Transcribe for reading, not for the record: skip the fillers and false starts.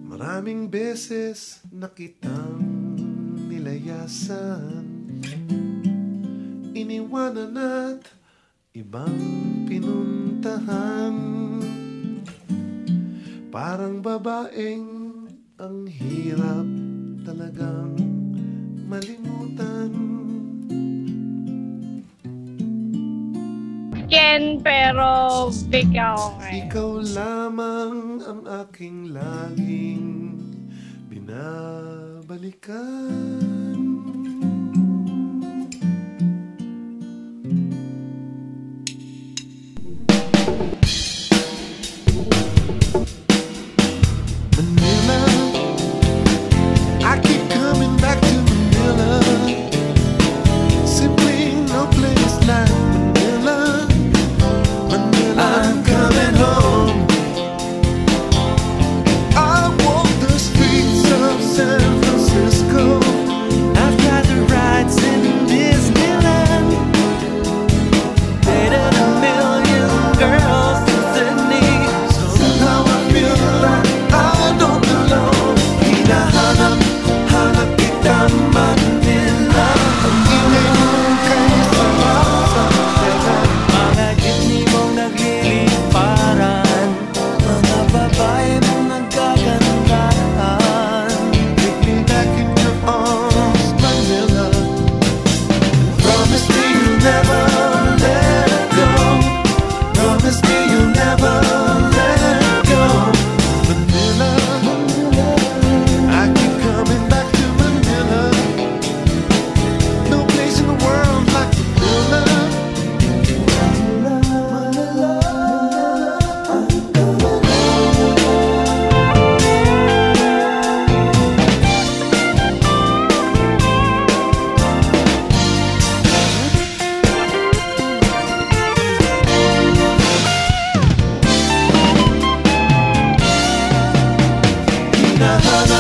Maraming beses na kitang nilayasan, iniwanan at ibang pinuntahan. Parang babaeng ang hirap talagang malimutan. Ken, pero ikaw Ikaw lamang ang aking laging binabalikan. Manila, I keep coming back to Manila. Simply no place like Manila. I'm coming home. I walk the streets of San Francisco. I've got the rides in Disneyland. Dated a million girls in Sydney. Somehow I feel like I don't belong. Hinahanap, hanap kita Manila. Ang ingay mo kay sumasayaw. Mga jeepney mong nagliliparan, mga babae mong nagkagandahan. Take me back in your arms, Manila. Promise me you'll never let go. Promise me you'll never let go. Manila, I keep coming back to Manila. No place in the world like Manila. Hinahanap